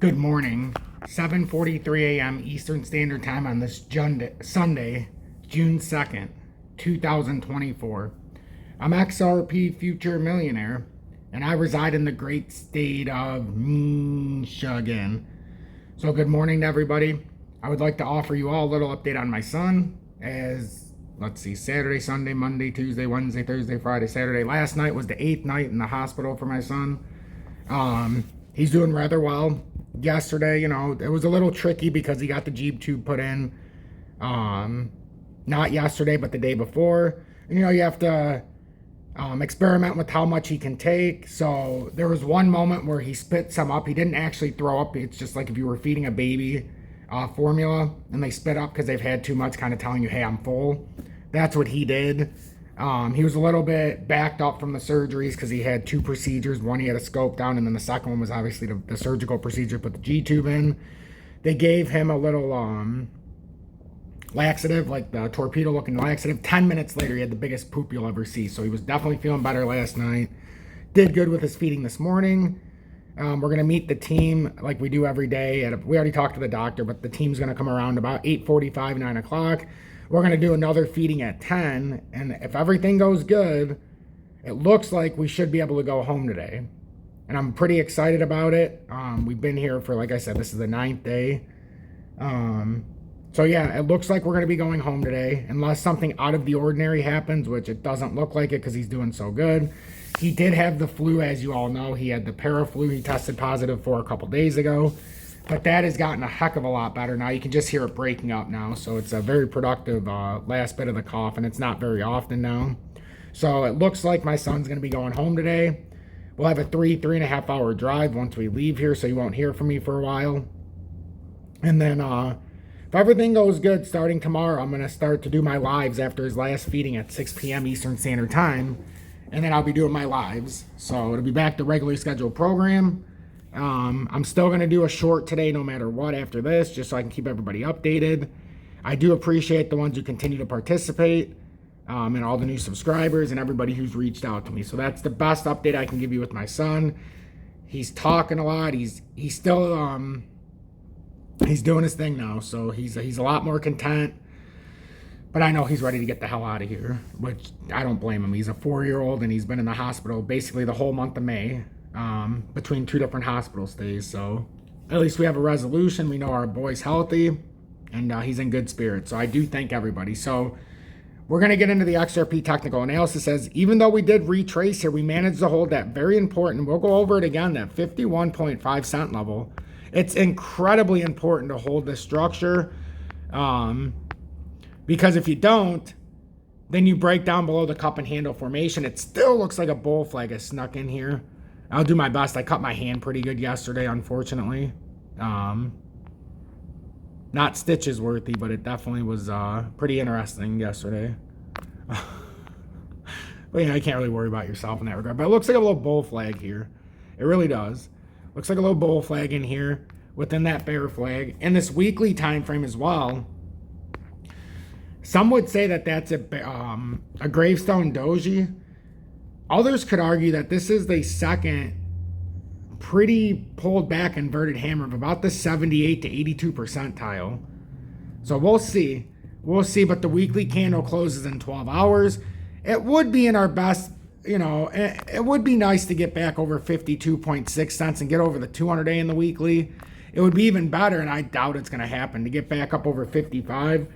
Good morning, 7:43 a.m. Eastern Standard Time on this Sunday, June 2nd, 2024. I'm XRP Future Millionaire, and I reside in the great state of Michigan. So good morning to everybody. I would like to offer you all a little update on my son as, let's see, Saturday, Sunday, Monday, Tuesday, Wednesday, Thursday, Friday, Saturday. Last night was the 8th night in the hospital for my son. He's doing rather well. Yesterday, it was a little tricky because he got the Jeep tube put in. Not yesterday, but the day before. And, you have to experiment with how much he can take. So there was one moment where he spit some up. He didn't actually throw up. It's just like if you were feeding a baby formula and they spit up because they've had too much, kind of telling you, hey, I'm full. That's what he did. He was a little bit backed up from the surgeries because he had two procedures. One, he had a scope down, and then the second one was obviously the surgical procedure, put the G-tube in. They gave him a little laxative, like the torpedo-looking laxative. 10 minutes later, he had the biggest poop you'll ever see. So he was definitely feeling better last night. Did good with his feeding this morning. We're going to meet the team like we do every day. We already talked to the doctor, but the team's going to come around about 8:45, 9 o'clock. We're going to do another feeding at 10, and if everything goes good, it looks like we should be able to go home today. And I'm pretty excited about it. We've been here for, like I said, this is the 9th day. So yeah, it looks like we're going to be going home today, unless something out of the ordinary happens, which it doesn't look like it because he's doing so good. He did have the flu, as you all know. He had the paraflu he tested positive for a couple days ago. But that has gotten a heck of a lot better now. You can just hear it breaking up now. So it's a very productive last bit of the cough, and it's not very often now. So it looks like my son's going to be going home today. We'll have a 3.5 hour drive once we leave here, so you won't hear from me for a while. And then if everything goes good, starting tomorrow, I'm going to start to do my lives after his last feeding at 6 p.m. Eastern Standard Time. And then I'll be doing my lives. So it'll be back to regularly scheduled program. I'm still going to do a short today no matter what after this, just so I can keep everybody updated. I do appreciate the ones who continue to participate, and all the new subscribers and everybody who's reached out to me. So that's the best update I can give you with my son. He's talking a lot. He's still he's doing his thing now, so he's a lot more content. But I know he's ready to get the hell out of here, which I don't blame him. He's a 4-year-old, and he's been in the hospital basically the whole month of May. Between 2 different hospital stays. So at least we have a resolution. We know our boy's healthy, and he's in good spirits. So I do thank everybody. So we're going to get into the XRP technical analysis. Says, even though we did retrace here, we managed to hold that very important. We'll go over it again, that 51.5 cent level. It's incredibly important to hold this structure, because if you don't, then you break down below the cup and handle formation. It still looks like a bull flag has snuck in here. I'll do my best. I cut my hand pretty good yesterday, unfortunately. Not stitches worthy, but it definitely was pretty interesting yesterday. But yeah, I can't really worry about yourself in that regard. But it looks like a little bull flag here. It really does. Looks like a little bull flag in here within that bear flag. And this weekly time frame as well. Some would say that that's a gravestone doji. Others could argue that this is the second pretty pulled back inverted hammer of about the 78 to 82 percentile. So we'll see. We'll see, but the weekly candle closes in 12 hours. It would be in our best, it would be nice to get back over 52.6 cents and get over the 200-day in the weekly. It would be even better, and I doubt it's going to happen, to get back up over 55.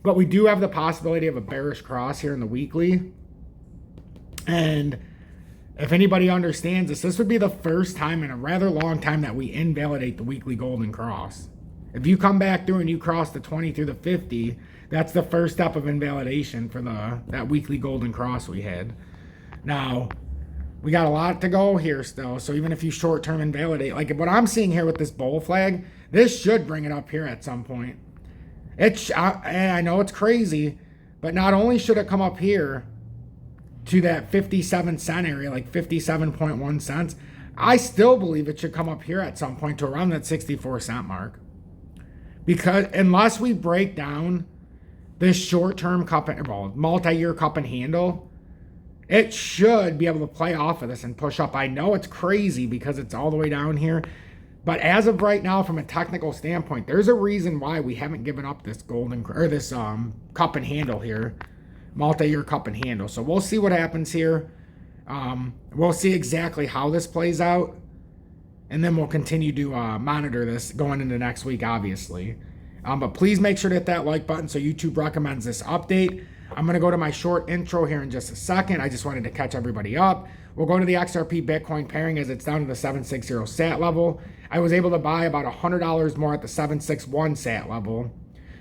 But we do have the possibility of a bearish cross here in the weekly. And if anybody understands this would be the first time in a rather long time that we invalidate the weekly golden cross. If you come back through and you cross the 20 through the 50, that's the first step of invalidation for that weekly golden cross we had. Now, we got a lot to go here still. So even if you short-term invalidate, like what I'm seeing here with this bull flag, this should bring it up here at some point. I know it's crazy, but not only should it come up here to that 57 cent area, like 57.1 cents, I still believe it should come up here at some point to around that 64 cent mark. Because unless we break down this short-term cup and, well, multi-year cup and handle, it should be able to play off of this and push up. I know it's crazy because it's all the way down here. But as of right now, from a technical standpoint, there's a reason why we haven't given up this this cup and handle here, multi-year cup and handle. So we'll see what happens here. We'll see exactly how this plays out, and then we'll continue to monitor this going into next week, obviously. But please make sure to hit that like button so YouTube recommends this update. I'm going to go to my short intro here in just a second. I just wanted to catch everybody up. We'll go to the XRP Bitcoin pairing as it's down to the 760 sat level. I was able to buy about $100 more at the 761 sat level.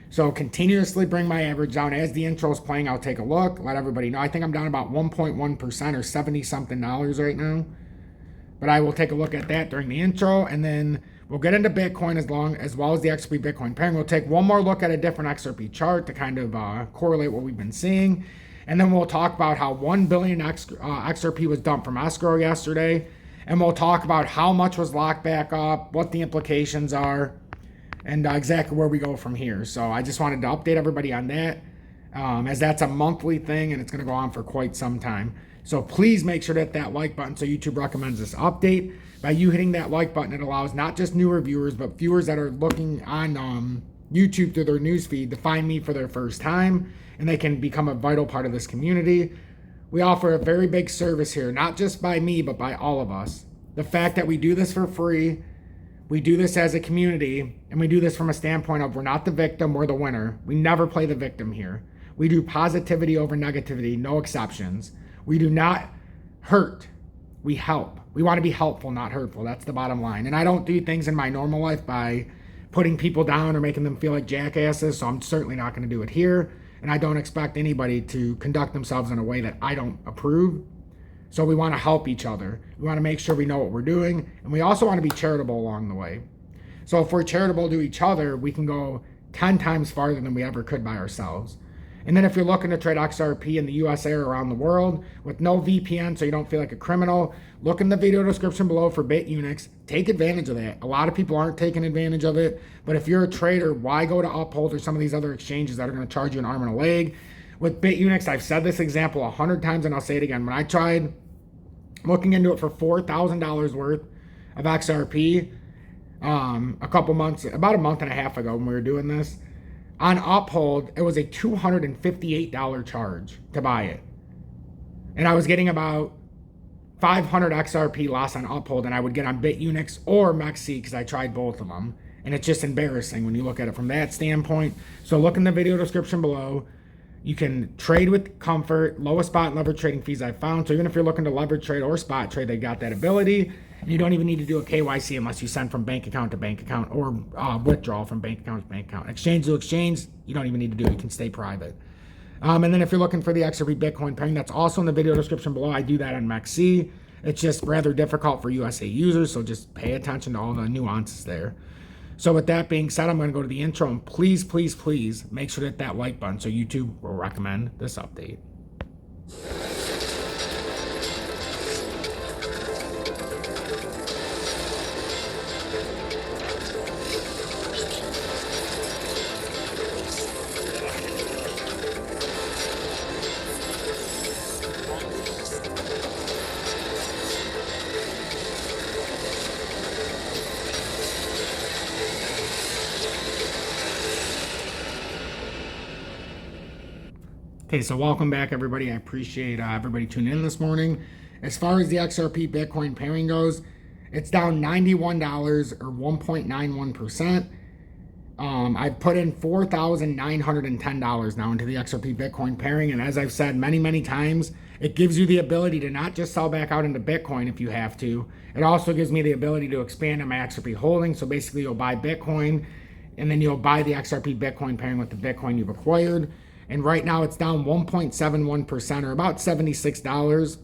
So continuously bring my average down. As the intro is playing, I'll take a look, let everybody know. I think I'm down about 1.1% or 70 something dollars right now. But I will take a look at that during the intro, and then we'll get into Bitcoin as well as the XRP Bitcoin pairing. We'll take one more look at a different XRP chart to kind of correlate what we've been seeing. And then we'll talk about how 1 billion XRP was dumped from Escrow yesterday. And we'll talk about how much was locked back up, what the implications are, and exactly where we go from here. So I just wanted to update everybody on that, as that's a monthly thing and it's going to go on for quite some time. So please make sure to hit that like button so YouTube recommends this update. By you hitting that like button, it allows not just newer viewers, but viewers that are looking on YouTube through their newsfeed to find me for their first time, and they can become a vital part of this community. We offer a very big service here, not just by me, but by all of us. The fact that we do this for free, we do this as a community, and we do this from a standpoint of we're not the victim, we're the winner. We never play the victim here. We do positivity over negativity, no exceptions. We do not hurt, we help. We want to be helpful, not hurtful. That's the bottom line. And I don't do things in my normal life by putting people down or making them feel like jackasses, so I'm certainly not going to do it here. And I don't expect anybody to conduct themselves in a way that I don't approve. So we want to help each other. We want to make sure we know what we're doing. And we also want to be charitable along the way. So if we're charitable to each other, we can go 10 times farther than we ever could by ourselves. And then if you're looking to trade XRP in the USA or around the world with no VPN so you don't feel like a criminal, look in the video description below for BITUNIX. Take advantage of that. A lot of people aren't taking advantage of it. But if you're a trader, why go to Uphold or some of these other exchanges that are going to charge you an arm and a leg? With BITUNIX, I've said this example 100 times and I'll say it again. When I tried looking into it for $4,000 worth of XRP about a month and a half ago when we were doing this, on Uphold, it was a $258 charge to buy it. And I was getting about 500 XRP loss on Uphold, and I would get on BITUNIX or MEXC because I tried both of them. And it's just embarrassing when you look at it from that standpoint. So look in the video description below. You can trade with comfort, lowest spot and leverage trading fees I've found. So even if you're looking to leverage trade or spot trade, they got that ability. And you don't even need to do a KYC unless you send from bank account to bank account or withdrawal from bank account to bank account. Exchange to exchange, you don't even need to do it. You can stay private. And then if you're looking for the XRP Bitcoin pairing, that's also in the video description below. I do that on MEXC. It's just rather difficult for USA users, so just pay attention to all the nuances there. So with that being said, I'm going to go to the intro, and please, please, please make sure to hit that like button so YouTube will recommend this update. Okay, so welcome back, everybody. I appreciate everybody tuning in this morning. As far as the XRP Bitcoin pairing goes, it's down $91 or 1.91%. I've put in $4,910 now into the XRP Bitcoin pairing, and as I've said many, many times, it gives you the ability to not just sell back out into Bitcoin if you have to. It also gives me the ability to expand on my XRP holdings. So basically, you'll buy Bitcoin, and then you'll buy the XRP Bitcoin pairing with the Bitcoin you've acquired. And right now it's down 1.71% or about $76.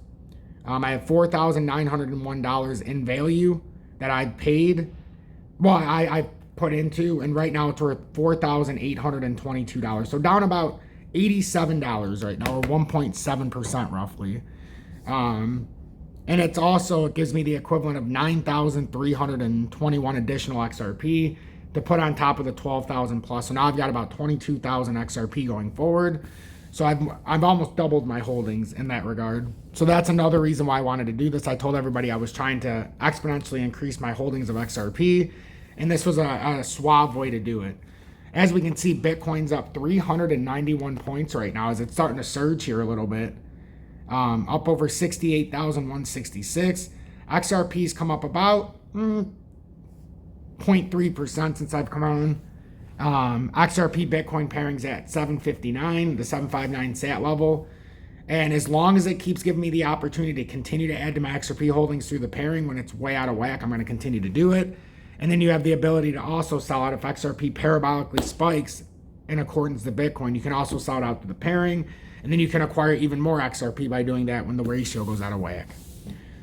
I have $4,901 in value that I paid. Well, I put into, and right now it's worth $4,822. So down about $87 right now, or 1.7% roughly. And it gives me the equivalent of 9,321 additional XRP to put on top of the 12,000 plus. So now I've got about 22,000 XRP going forward. So I've almost doubled my holdings in that regard. So that's another reason why I wanted to do this. I told everybody I was trying to exponentially increase my holdings of XRP, and this was a suave way to do it. As we can see, Bitcoin's up 391 points right now as it's starting to surge here a little bit. Up over 68,166. XRP's come up about 0.3% since I've come on. XRP Bitcoin pairing's at 759, the 759 sat level. And as long as it keeps giving me the opportunity to continue to add to my XRP holdings through the pairing when it's way out of whack, I'm going to continue to do it. And then you have the ability to also sell out if XRP parabolically spikes in accordance to Bitcoin. You can also sell it out to the pairing. And then you can acquire even more XRP by doing that when the ratio goes out of whack.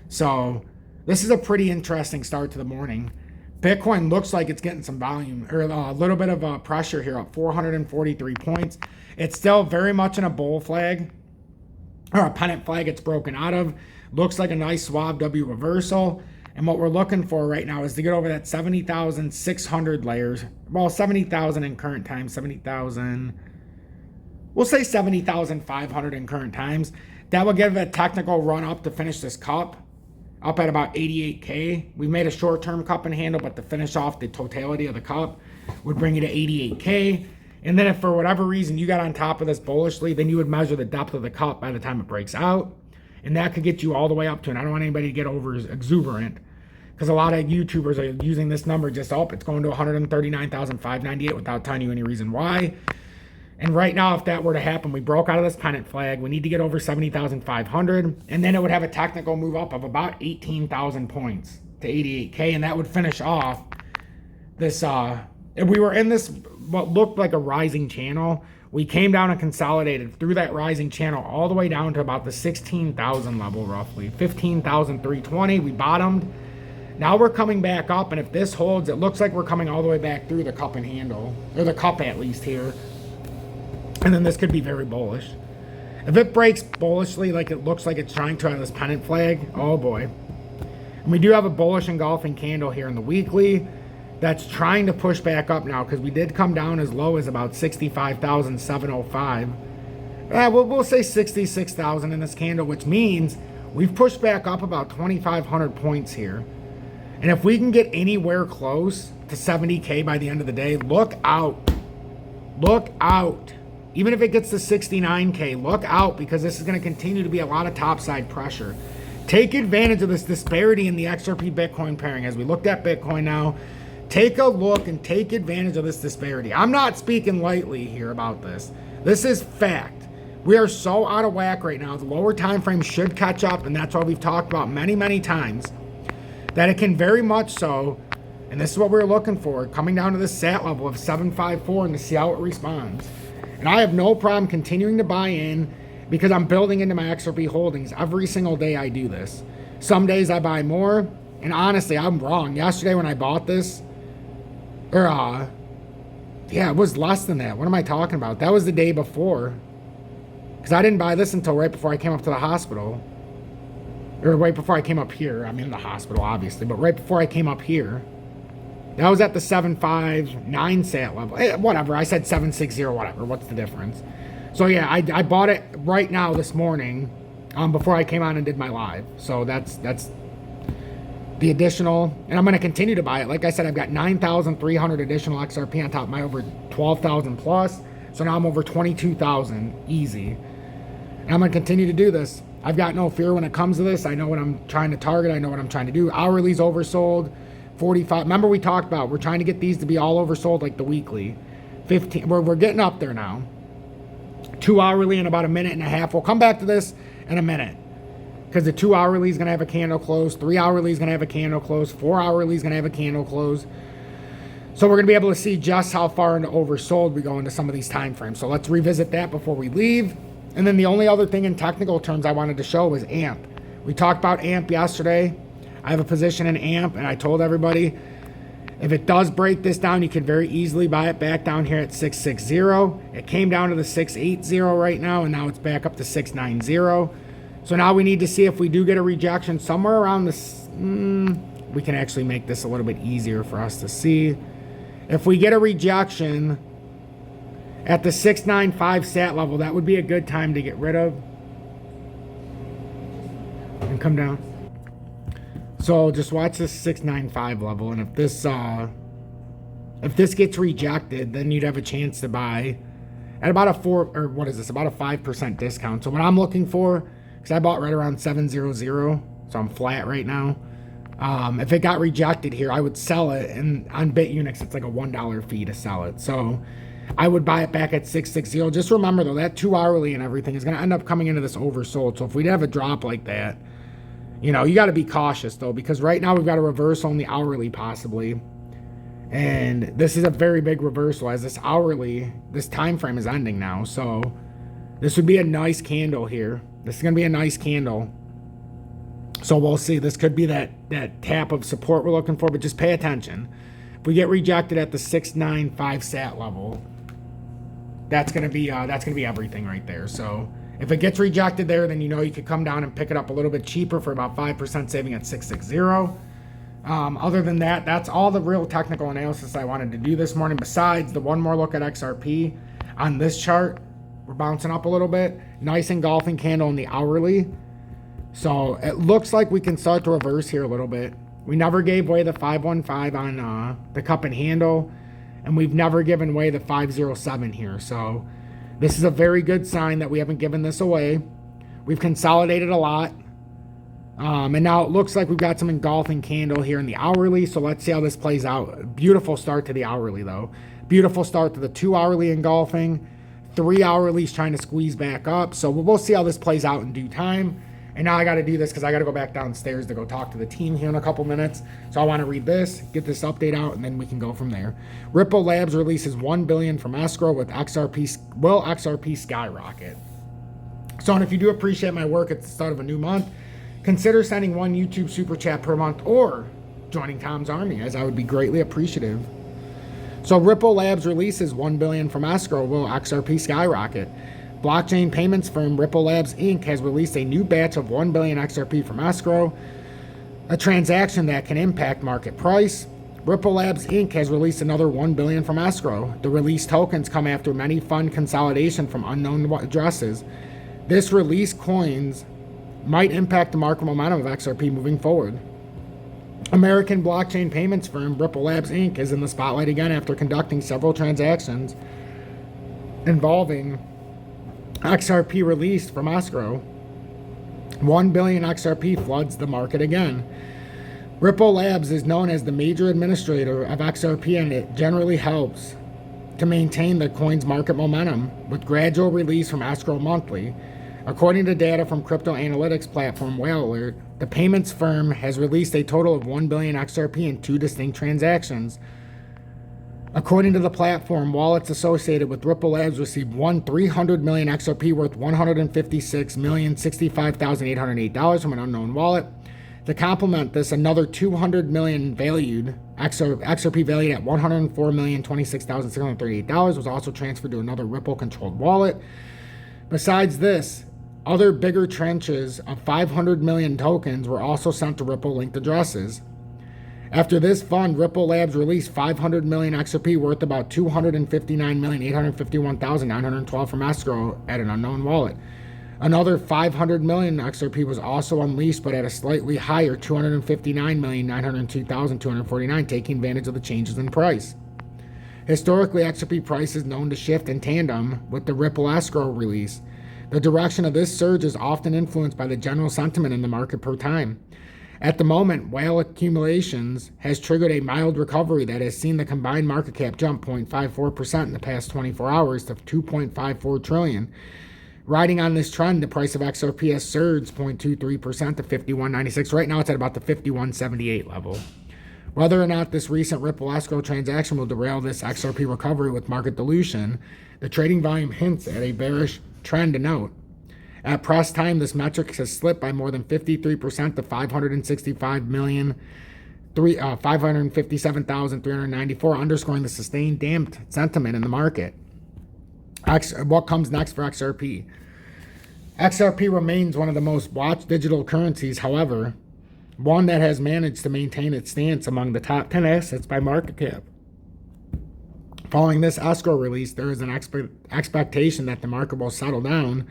So this is a pretty interesting start to the morning. Bitcoin looks like it's getting some volume, or a little bit of pressure here, up 443 points. It's still very much in a bull flag, or a pennant flag it's broken out of. Looks like a nice suave W reversal. And what we're looking for right now is to get over that 70,600 layers. Well, 70,000 in current time, 70,000. We'll say 70,500 in current times. That will give it a technical run up to finish this cup, up at about 88K. We made a short-term cup and handle, but to finish off the totality of the cup would bring you to 88K. And then if for whatever reason you got on top of this bullishly, then you would measure the depth of the cup by the time it breaks out. And that could get you all the way up to, and I don't want anybody to get over exuberant, because a lot of YouTubers are using this number just up. It's going to 139,598 without telling you any reason why. And right now, if that were to happen, we broke out of this pennant flag. We need to get over 70,500. And then it would have a technical move up of about 18,000 points to 88K. And that would finish off this. If we were in this, what looked like a rising channel, we came down and consolidated through that rising channel all the way down to about the 16,000 level, roughly. 15,320. We bottomed. Now we're coming back up. And if this holds, it looks like we're coming all the way back through the cup and handle, or the cup at least here. And then this could be very bullish. If it breaks bullishly like it looks like it's trying to on this pennant flag, oh boy. And we do have a bullish engulfing candle here in the weekly that's trying to push back up now, because we did come down as low as about 65,705. We'll say 66,000 in this candle, which means we've pushed back up about 2,500 points here. And if we can get anywhere close to 70K by the end of the day, look out. Look out. Even if it gets to 69K, look out, because this is going to continue to be a lot of topside pressure. Take advantage of this disparity in the XRP Bitcoin pairing. As we looked at Bitcoin now, take a look and take advantage of this disparity. I'm not speaking lightly here about this. This is fact. We are so out of whack right now. The lower time frame should catch up, and that's what we've talked about many, many times, that it can very much so, and this is what we're looking for, coming down to this SAT level of 754 and to see how it responds. And I have no problem continuing to buy in, because I'm building into my XRP holdings every single day I do this. Some days I buy more, and honestly, I'm wrong. Yesterday when I bought this, yeah, it was less than that. What am I talking about? That was the day before, because I didn't buy this until right before I came up to the hospital, or right before I came up here. I'm in the hospital, obviously, but right before I came up here. That was at the 759 sat level. Whatever, I said 760, whatever. What's the difference? So yeah, I bought it right now this morning, before I came on and did my live. So that's the additional, and I'm going to continue to buy it. Like I said, I've got 9,300 additional XRP on top of my over 12,000 plus. So now I'm over 22,000 easy. And I'm going to continue to do this. I've got no fear when it comes to this. I know what I'm trying to target. I know what I'm trying to do. Hourly's oversold. 45. Remember we talked about we're trying to get these to be all oversold like the weekly. 15. We're getting up there now. 2 hourly in about a minute and a half. We'll come back to this in a minute, because the 2 hourly is going to have a candle close. 3 hourly is going to have a candle close. 4 hourly is going to have a candle close. So we're going to be able to see just how far into oversold we go into some of these time frames. So let's revisit that before we leave. And then the only other thing in technical terms I wanted to show was AMP. We talked about AMP yesterday. I have a position in AMP, and I told everybody, if it does break this down, you could very easily buy it back down here at 660. It came down to the 680 right now, and now it's back up to 690. So now we need to see if we do get a rejection somewhere around this. We can actually make this a little bit easier for us to see. If we get a rejection at the 695 sat level, that would be a good time to get rid of. come down. So just watch this 695 level, and if this gets rejected, then you'd have a chance to buy at about a 5% discount. So what I'm looking for, because I bought right around 700, so I'm flat right now. If it got rejected here, I would sell it, and on BITUNIX it's like a $1 fee to sell it. So I would buy it back at 660. Just remember though, that 2 hourly and everything is going to end up coming into this oversold. So if we'd have a drop like that, you know, you got to be cautious though, because right now we've got a reversal on the hourly possibly. And this is a very big reversal, as this hourly, this time frame is ending now. So this would be a nice candle here. This is going to be a nice candle. So we'll see. This could be that tap of support we're looking for, but just pay attention. If we get rejected at the 695 sat level, that's going to be everything right there. So if it gets rejected there, then you know you could come down and pick it up a little bit cheaper for about 5% saving at 660. Other than that, that's all the real technical analysis I wanted to do this morning. Besides the one more look at XRP on this chart, we're bouncing up a little bit. Nice engulfing candle in the hourly. So it looks like we can start to reverse here a little bit. We never gave away the 515 on the cup and handle, and we've never given away the 507 here. So this is a very good sign that we haven't given this away. We've consolidated a lot. And now it looks like we've got some engulfing candle here in the hourly. So let's see how this plays out. Beautiful start to the hourly though. Beautiful start to the 2 hourly engulfing. 3 hourlies trying to squeeze back up. So we'll see how this plays out in due time. And now I got to do this because I got to go back downstairs to go talk to the team here in a couple minutes. So I want to read this, get this update out, and then we can go from there. Ripple Labs releases $1 billion from Escrow with XRP. Will XRP skyrocket? So, and if you do appreciate my work at the start of a new month, consider sending one YouTube super chat per month or joining Tom's Army, as I would be greatly appreciative. So Ripple Labs releases $1 billion from Escrow. Will XRP skyrocket? Blockchain payments firm Ripple Labs Inc. has released a new batch of $1 billion XRP from Escrow, a transaction that can impact market price. Ripple Labs Inc. has released another $1 billion from Escrow. The released tokens come after many fund consolidation from unknown addresses. This release coins might impact the market momentum of XRP moving forward. American blockchain payments firm Ripple Labs Inc. is in the spotlight again after conducting several transactions involving XRP released from Escrow. 1 billion XRP floods the market again. Ripple Labs is known as the major administrator of XRP, and it generally helps to maintain the coin's market momentum with gradual release from Escrow monthly. According to data from crypto analytics platform Whale Alert, the payments firm has released a total of 1 billion XRP in 2 distinct transactions. According to the platform, wallets associated with Ripple Labs received 300 million XRP worth $156,065,808 from an unknown wallet. To complement this, another 200 million valued XRP valued at $104,026,638 was also transferred to another Ripple-controlled wallet. Besides this, other bigger tranches of 500 million tokens were also sent to Ripple-linked addresses. After this fund, Ripple Labs released 500 million XRP worth about $259,851,912 from Escrow at an unknown wallet. Another 500 million XRP was also unleashed, but at a slightly higher $259,902,249, taking advantage of the changes in price. Historically, XRP price is known to shift in tandem with the Ripple Escrow release. The direction of this surge is often influenced by the general sentiment in the market per time. At the moment, whale accumulations has triggered a mild recovery that has seen the combined market cap jump 0.54% in the past 24 hours to $2.54 trillion. Riding on this trend, the price of XRP has surged 0.23% to $51.96. Right now, it's at about the $51.78 level. Whether or not this recent Ripple Escrow transaction will derail this XRP recovery with market dilution, the trading volume hints at a bearish trend to note. At press time, this metric has slipped by more than 53% to 557,394, underscoring the sustained damped sentiment in the market. What comes next for XRP? XRP remains one of the most watched digital currencies, however, one that has managed to maintain its stance among the top 10 assets by market cap. Following this escrow release, there is an expectation that the market will settle down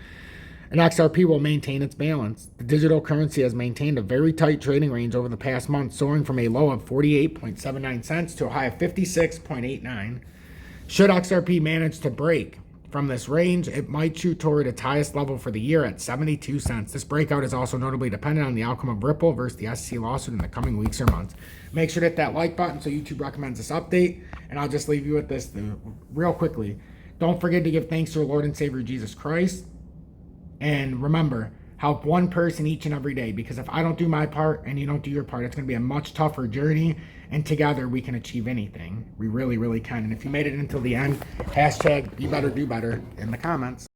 and XRP will maintain its balance. The digital currency has maintained a very tight trading range over the past month, soaring from a low of 48.79 cents to a high of 56.89. Should XRP manage to break from this range, it might shoot toward its highest level for the year at 72 cents. This breakout is also notably dependent on the outcome of Ripple versus the SEC lawsuit in the coming weeks or months. Make sure to hit that like button so YouTube recommends this update. And I'll just leave you with this real quickly. Don't forget to give thanks to our Lord and Savior Jesus Christ. And remember, help one person each and every day, because if I don't do my part and you don't do your part, it's going to be a much tougher journey, and together we can achieve anything. We really, really can. And if you made it until the end, hashtag you better do better in the comments.